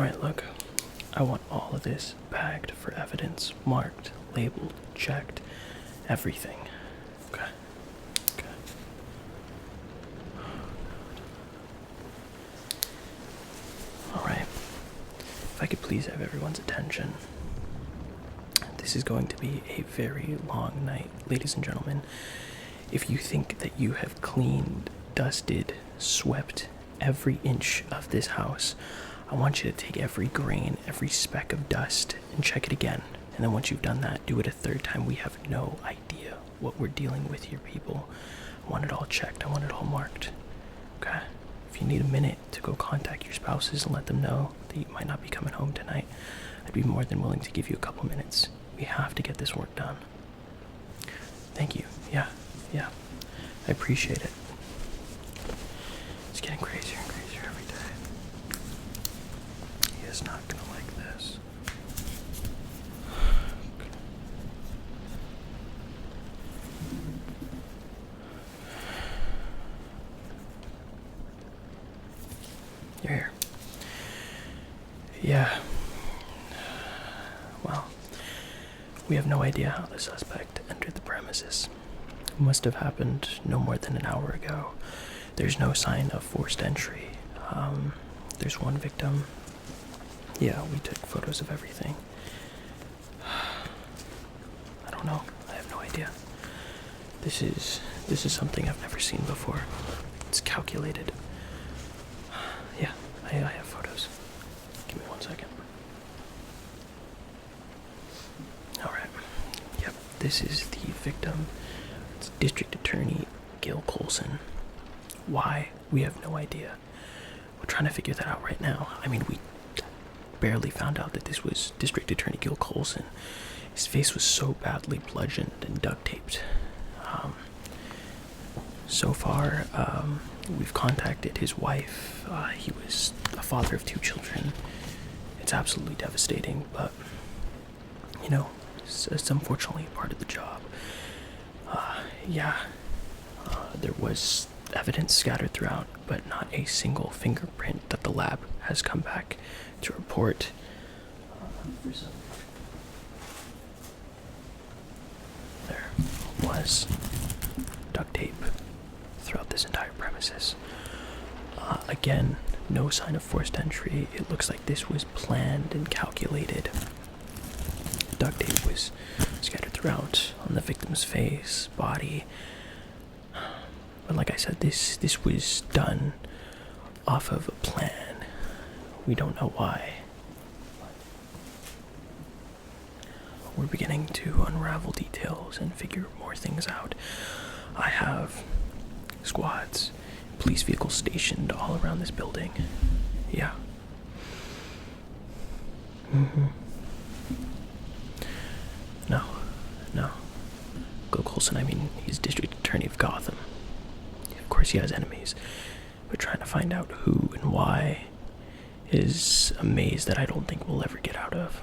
Alright, look. I want all of this bagged for evidence, marked, labeled, checked, everything. Okay. Okay. Alright. If I could please have everyone's attention. This is going to be a very long night, ladies and gentlemen. If you think that you have cleaned, dusted, swept every inch of this house, I want you to take every grain, every speck of dust, and check it again. And then once you've done that, do it a third time. We have no idea what we're dealing with here, people. I want it all checked. I want it all marked. Okay? If you need a minute to go contact your spouses and let them know that you might not be coming home tonight, I'd be more than willing to give you a couple minutes. We have to get this work done. Thank you. Yeah. I appreciate it. It's getting crazier and crazier every day. He is not gonna like this. You're here. Yeah. Well, we have no idea how the suspect entered the premises. It must have happened no more than an hour ago. There's no sign of forced entry. There's one victim. Yeah, we took photos of everything. I don't know. I have no idea. This is something I've never seen before. It's calculated. Yeah, I have photos. Give me 1 second. Alright. Yep, this is the victim. It's District Attorney Gil Coulson. Why? We have no idea. We're trying to figure that out right now. I mean, we barely found out that this was District Attorney Gil Coulson. His face was so badly bludgeoned and duct taped. So far, we've contacted his wife. He was a father of 2 children. It's absolutely devastating, but, you know, it's unfortunately part of the job. There was evidence scattered throughout, but not a single fingerprint that the lab has come back to report. There was duct tape throughout this entire premises. Again, no sign of forced entry. It looks like this was planned and calculated. Duct tape was scattered throughout on the victim's face, body. But like I said, this was done off of a plan. We don't know why. We're beginning to unravel details and figure more things out. I have squads, police vehicles stationed all around this building. Yeah. No. Gil Coulson, I mean, he's District Attorney of Gotham. Of course he has enemies, but trying to find out who and why is a maze that I don't think we'll ever get out of.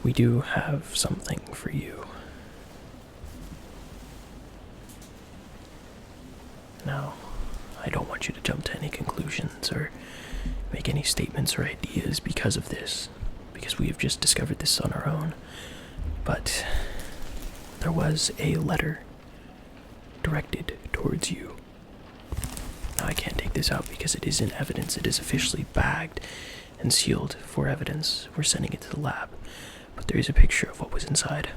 We do have something for you. Now, I don't want you to jump to any conclusions or make any statements or ideas because of this, because we have just discovered this on our own. But there was a letter directed towards you. Now, I can't take this out because it is in evidence. It is officially bagged and sealed for evidence. We're sending it to the lab. But there is a picture of what was inside.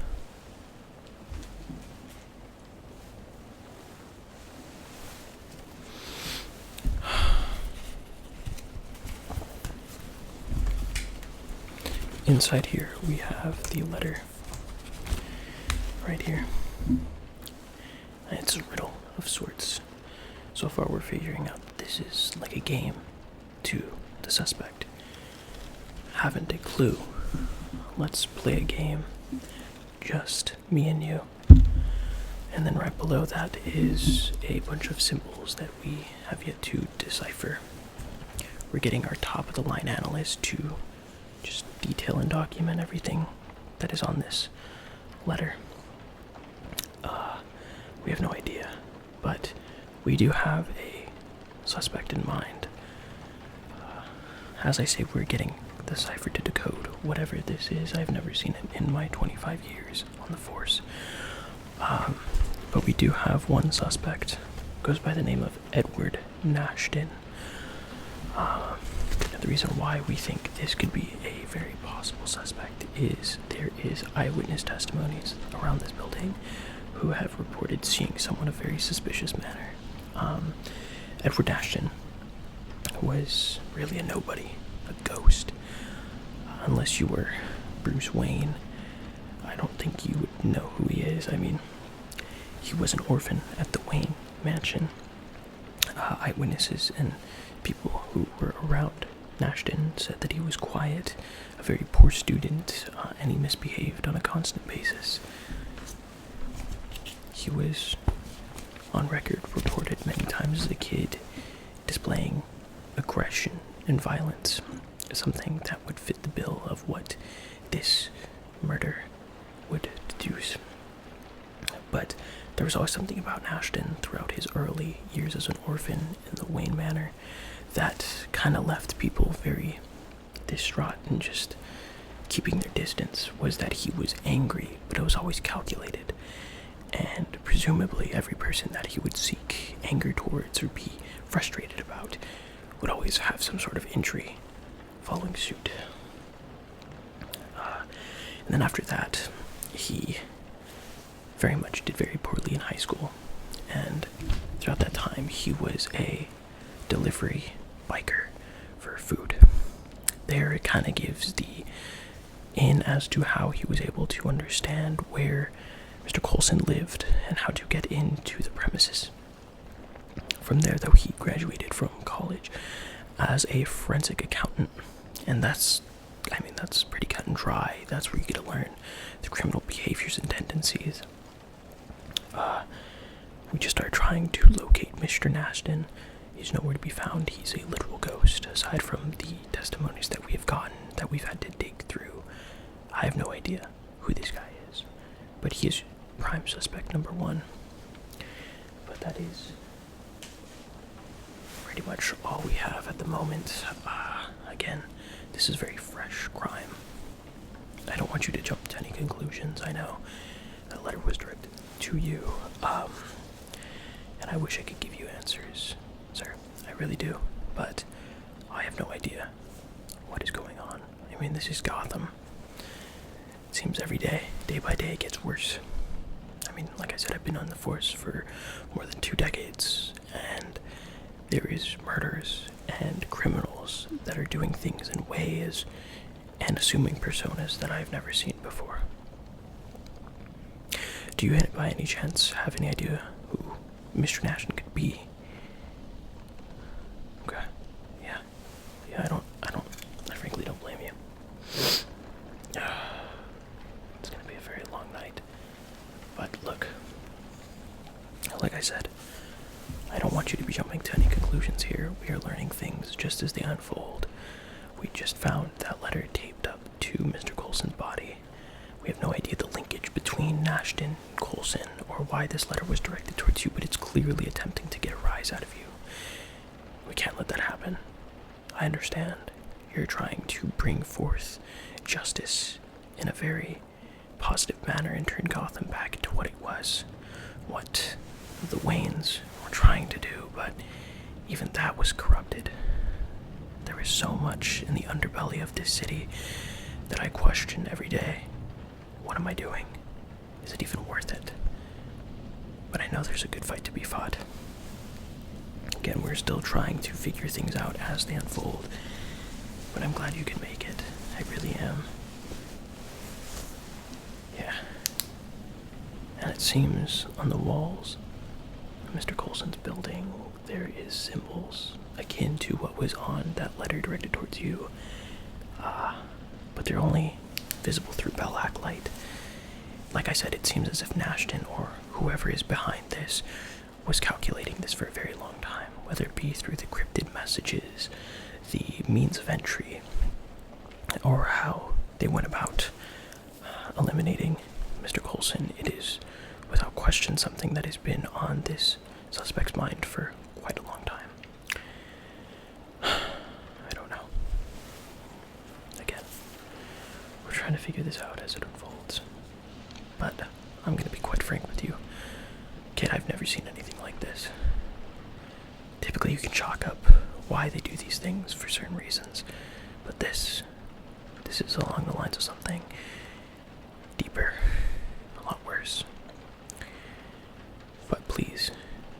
Inside here, we have the letter. Right here. And it's a riddle of sorts. So far, we're figuring out that this is like a game to the suspect. Haven't a clue. Let's play a game. Just me and you. And then right below that is a bunch of symbols that we have yet to decipher. We're getting our top-of-the-line analyst to just detail and document everything that is on this letter. We have no idea, but we do have a suspect in mind. as I say, we're getting the cipher to decode whatever this is. I've never seen it in my 25 years on the force. But we do have one suspect. Goes by the name of Edward Nashton. The reason why we think this could be a very possible suspect is there is eyewitness testimonies around this building who have reported seeing someone of very suspicious manner. Edward Nashton was really a nobody, a ghost. Unless you were Bruce Wayne, I don't think you would know who he is. I mean, he was an orphan at the Wayne mansion. Eyewitnesses and people who were around Nashton said that he was quiet, a very poor student, and he misbehaved on a constant basis. He was, on record, reported many times as a kid displaying aggression and violence, something that would fit the bill of what this murder would deduce. But there was always something about Nashton throughout his early years as an orphan in the Wayne Manor that kind of left people very distraught and just keeping their distance. Was that he was angry, but it was always calculated. And presumably every person that he would seek anger towards or be frustrated about would always have some sort of injury following suit. And then after that, he very much did very poorly in high school. And throughout that time, he was a delivery biker for food. There it kind of gives the in as to how he was able to understand where Mr. Coulson lived and how to get into the premises. From there, though, he graduated from college as a forensic accountant, and that's pretty cut and dry. That's where you get to learn the criminal behaviors and tendencies. We just start trying to locate Mr. Nashton. He's nowhere to be found. He's a literal ghost, aside from the testimonies that we have gotten, that we've had to dig through. I have no idea who this guy is, but he is prime suspect number one. But that is pretty much all we have at the moment. Again, this is very fresh crime. I don't want you to jump to any conclusions. I know that letter was directed to you, and I wish I could give you answers, sir. I really do, but I have no idea what is going on. I mean, this is Gotham. It seems every day, day by day, it gets worse. I mean, like I said, I've been on the force for more than 2 decades, and there is murders and criminals that are doing things in ways and assuming personas that I've never seen before. Do you, by any chance, have any idea who Mr. Nashton could be? Okay. Yeah, I frankly don't blame you. It's gonna be a very long night. But look, like I said, I don't want you to be jumping to any conclusions here. We are learning things just as they unfold. We just found that letter taped up to Mr. Coulson's body. We have no idea the linkage between Nashton and Coulson or why this letter was directed towards you, but it's clearly attempting to get a rise out of you. We can't let that happen. I understand. You're trying to bring forth justice in a very positive manner and turn Gotham back into what it was, what the Waynes were trying to do, but even that was corrupted. There is so much in the underbelly of this city that I question every day. What am I doing? Is it even worth it? But I know there's a good fight to be fought. Again, we're still trying to figure things out as they unfold, but I'm glad you can make it. I really am. Yeah. And it seems on the walls of Mr. Coulson's building, there is symbols akin to what was on that letter directed towards you. But they're only visible through Bellac light. Like I said, it seems as if Nashton, or whoever is behind this, was calculating this for a very long time, whether it be through the cryptid messages, the means of entry, or how they went about eliminating Mr. Coulson. It is, without question, something that has been on this suspect's mind for quite a long time. I don't know. We're trying to figure this out as it unfolds. But I'm gonna be quite frank with you. Kid, I've never seen anything like this. Typically you can chalk up why they do these things for certain reasons. But this is along the lines of something deeper, a lot worse. But please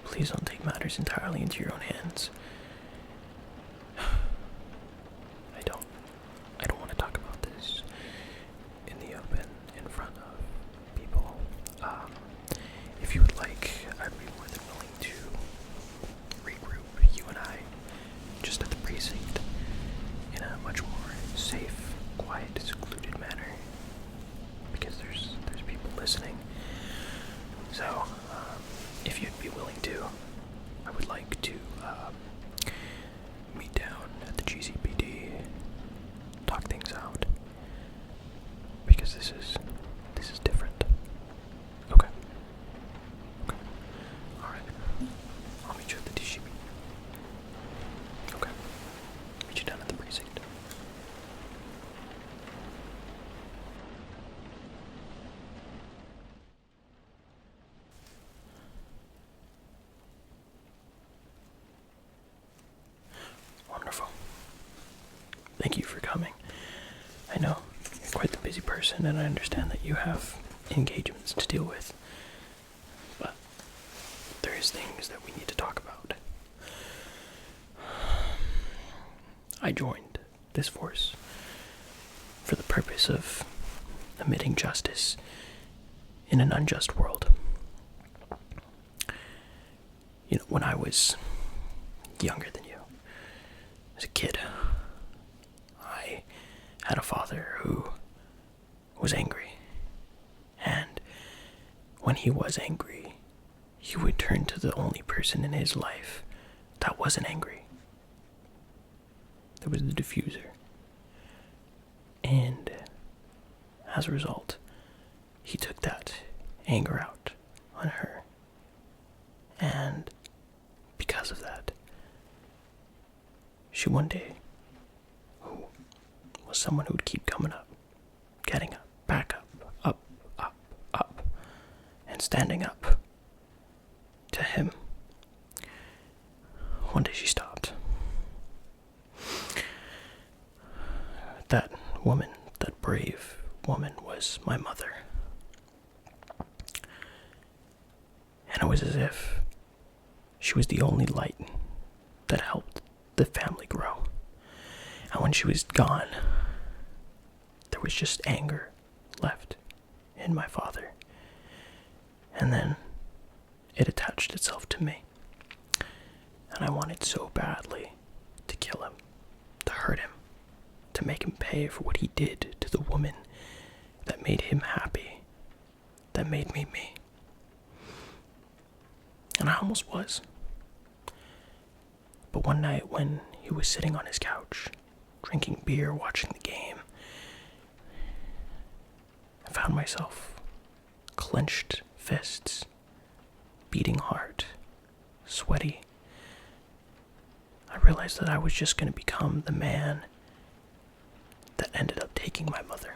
don't take matters entirely into your own hands. I don't want to talk about this in the open, in front of people. If you would like, I'd be more than willing to regroup, you and I, just at the precinct, in a much more safe, quiet, secluded manner, because there's people listening. So, if you'd be willing to, I would like to meet down at the GCPD, talk things out, because this is different. Okay. Alright. I'll meet you at the GCPD. Okay. Meet you down at the precinct. Wonderful. Thank you for coming. I know you're quite the busy person, and I understand that you have engagements to deal with. But there's things that we need to talk about. I joined this force for the purpose of emitting justice in an unjust world. You know, when I was younger than you, as a kid, I had a father who was angry. And when he was angry, he would turn to the only person in his life that wasn't angry. There was the diffuser. And as a result, he took that anger out on her. And because of that, she one day was someone who would keep coming up, getting up, back up, up, and standing up to him. One day she stopped. That woman, that brave woman, was my mother. And it was as if she was the only light that helped the family grow. And when she was gone, there was just anger left in my father. And then it attached itself to me. And I wanted so badly to kill him, to hurt him, to make him pay for what he did to the woman that made him happy, that made me me. And I almost was. But one night when he was sitting on his couch, drinking beer, watching the game, I found myself clenched fists, beating heart, sweaty. I realized that I was just going to become the man that ended up taking my mother.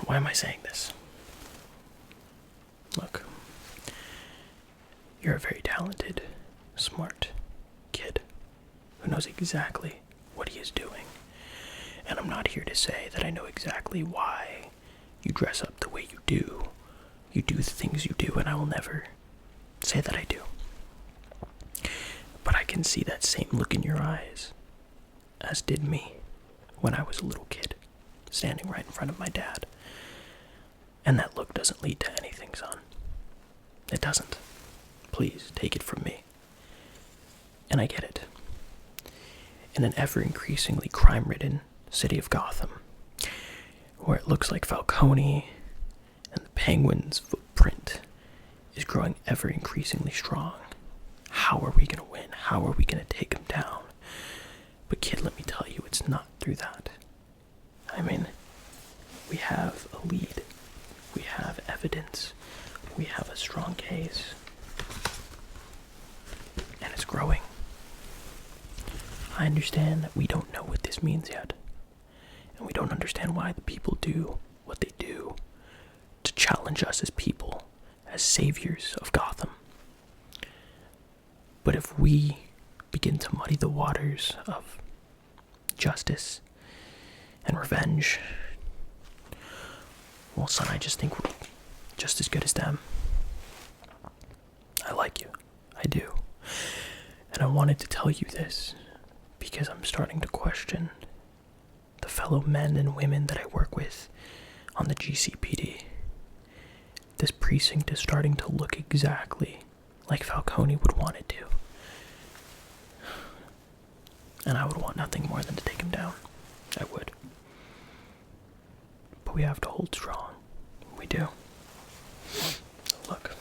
Why am I saying this? Look, you're a very talented, smart kid who knows exactly what he is doing. And I'm not here to say that I know exactly why you dress up the way you do the things you do, and I will never say that I do. But I can see that same look in your eyes, as did me when I was a little kid, standing right in front of my dad. And that look doesn't lead to anything, son. It doesn't. Please, take it from me. And I get it. In an ever-increasingly crime-ridden city of Gotham, where it looks like Falcone and the Penguin's footprint is growing ever-increasingly strong. How are we going to win? How are we going to take him down? But kid, let me tell you, it's not through that. I mean, we have a lead. We have evidence. We have a strong case. And it's growing. I understand that we don't know what this means yet. And we don't understand why the people do what they do to challenge us as people, as saviors of Gotham. But if we begin to muddy the waters of justice and revenge, well, son, I just think we're just as good as them. I like you. I do. And I wanted to tell you this because I'm starting to question the fellow men and women that I work with on the GCPD. This precinct is starting to look exactly like Falcone would want it to. And I would want nothing more than to take him down. I would. But we have to hold strong. We do. Look.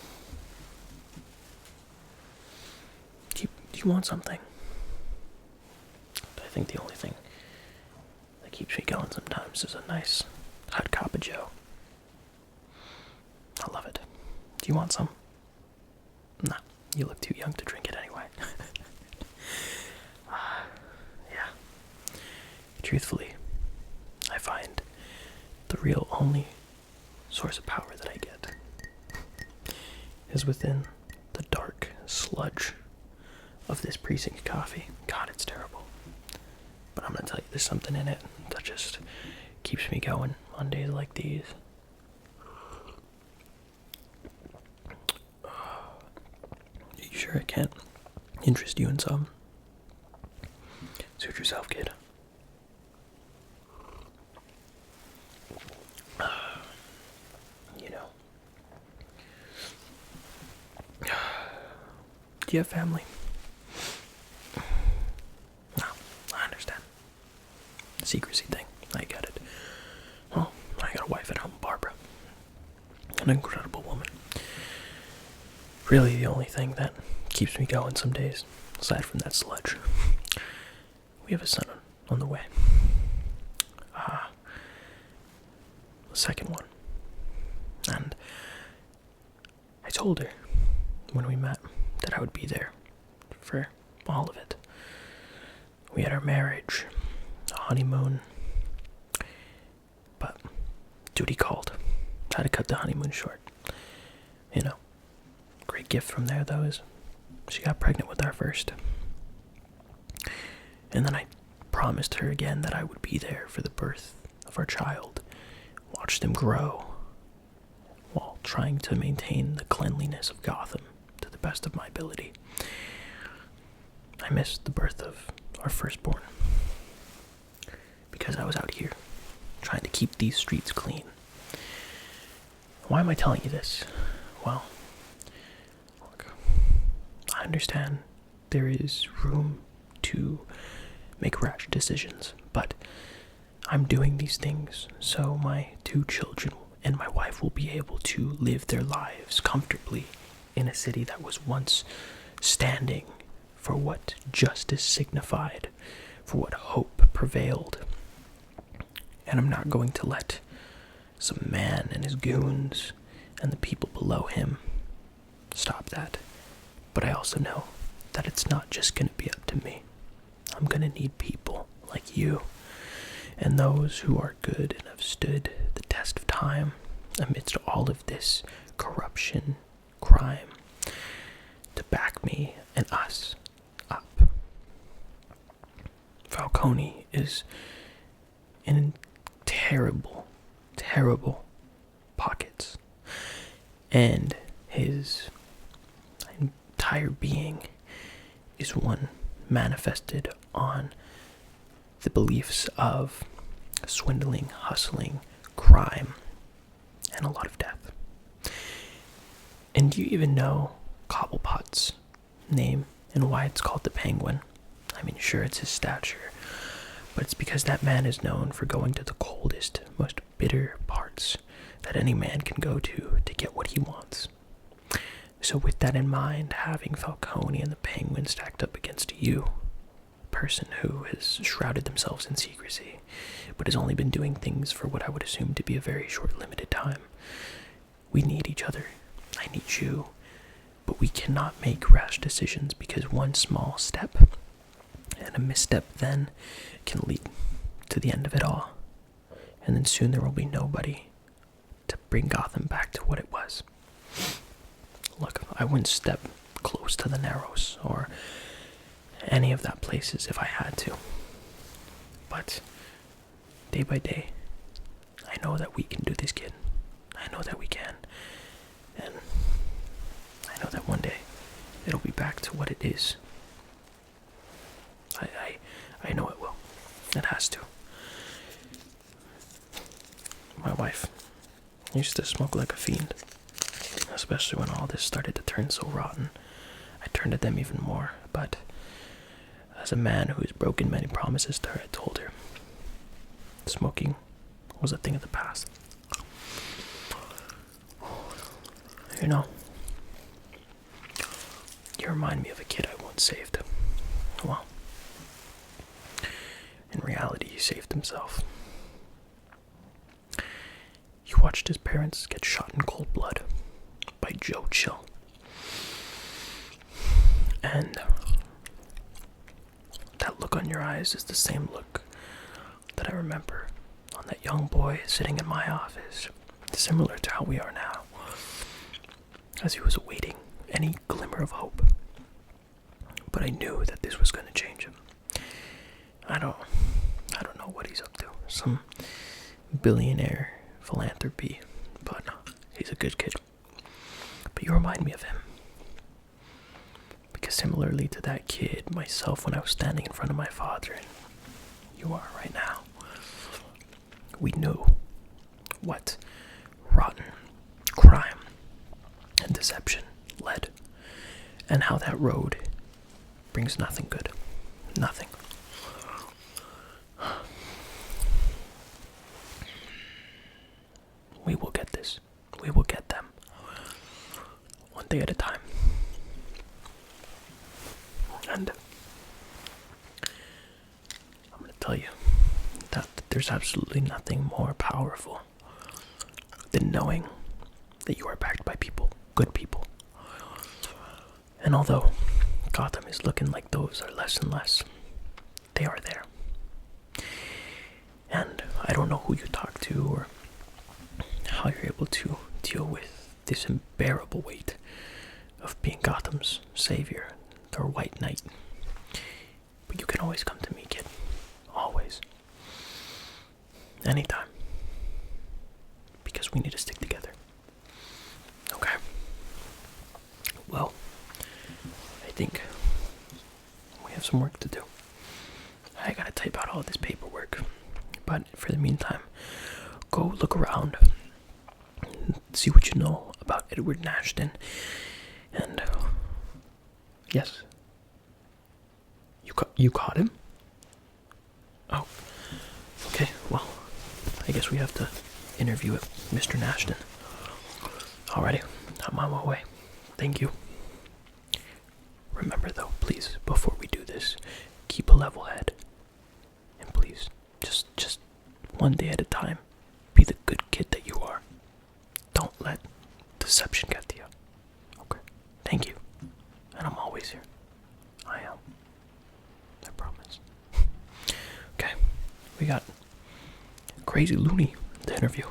Do you want something? I think the only thing that keeps me going sometimes is a nice hot cup of joe. I love it. Do you want some? Nah, you look too young to drink it anyway. Yeah. Truthfully, I find the real only source of power that I get is within the dark sludge of this precinct coffee. God, it's terrible. But I'm gonna tell you, there's something in it that just keeps me going on days like these. Are you sure I can't interest you in some? Suit yourself, kid. You know. Do you have family? No, I understand. The secrecy thing, I get it. Well, I got a wife at home, Barbara. An incredible woman. Really the only thing that keeps me going some days, aside from that sludge. We have a son on the way. The second one. And I told her when we met that I would be there for all of it. We had our marriage, a honeymoon, but duty called. Had to cut the honeymoon short. You know, great gift from there though is she got pregnant with our first. And then I promised her again that I would be there for the birth of our child, watch them grow, while trying to maintain the cleanliness of Gotham to the best of my ability. I missed the birth of our firstborn because I was out here trying to keep these streets clean. Why am I telling you this? Well, look, I understand there is room to make rash decisions, but I'm doing these things so my 2 children and my wife will be able to live their lives comfortably in a city that was once standing for what justice signified, for what hope prevailed. And I'm not going to let some man and his goons and the people below him stop that. But I also know that it's not just going to be up to me. I'm going to need people like you and those who are good and have stood the test of time amidst all of this corruption, crime, to back me and us up. Falcone is in terrible, terrible pockets, and his entire being is one manifested on the beliefs of swindling, hustling, crime, and a lot of death. And do you even know Cobblepot's name and why it's called the Penguin? I mean, sure, it's his stature, but it's because that man is known for going to the coldest, most bitter parts that any man can go to get what he wants. So with that in mind, having Falcone and the Penguin stacked up against you, a person who has shrouded themselves in secrecy, but has only been doing things for what I would assume to be a very short, limited time, we need each other. I need you. But we cannot make rash decisions because one small step and a misstep then can lead to the end of it all. and then soon there will be nobody to bring Gotham back to what it was. Look, I wouldn't step close to the Narrows or any of that places if I had to. But day by day, I know that we can do this, kid. I know that we can. And I know that one day it'll be back to what it is. I know it will. It has to. My wife used to smoke like a fiend, especially when all this started to turn so rotten. I turned to them even more, but as a man who has broken many promises to her, I told her smoking was a thing of the past. You know, you remind me of a kid I once saved. Well, in reality, he saved himself. He watched his parents get shot in cold blood by Joe Chill. And that look on your eyes is the same look that I remember on that young boy sitting in my office, similar to how we are now, as he was awaiting any glimmer of hope. But I knew that this was going to change him. I don't know what he's up to. Some billionaire philanthropy, but he's a good kid. But you remind me of him. Because similarly to that kid, myself, when I was standing in front of my father, and you are right now, we knew what rotten crime and deception led, and how that road brings nothing good. Nothing. We will get this. We will get them. One day at a time. And I'm going to tell you that there's absolutely nothing more powerful than knowing that you are backed by people, good people. And although Gotham is looking like those are less and less, they are there. And I don't know who you talk to or how you're able to deal with this unbearable weight of being Gotham's savior, their white knight. But you can always come to me, kid. Always. Anytime. Because we need to stick together. Okay? Well, I think we have some work to do. I gotta type out all this paperwork. But for the meantime, go look around. See what you know about Edward Nashton. And yes, you caught him? Oh, okay. Well, I guess we have to interview Mr. Nashton. Alrighty, I'm on my way. Thank you. Remember though, please, before we do this, keep a level head. And please, just one day at a time, be the good kid that you are. Don't let deception get to you. Okay? Thank you. And I'm always here. I am. I promise. Okay. We got Crazy Looney to interview.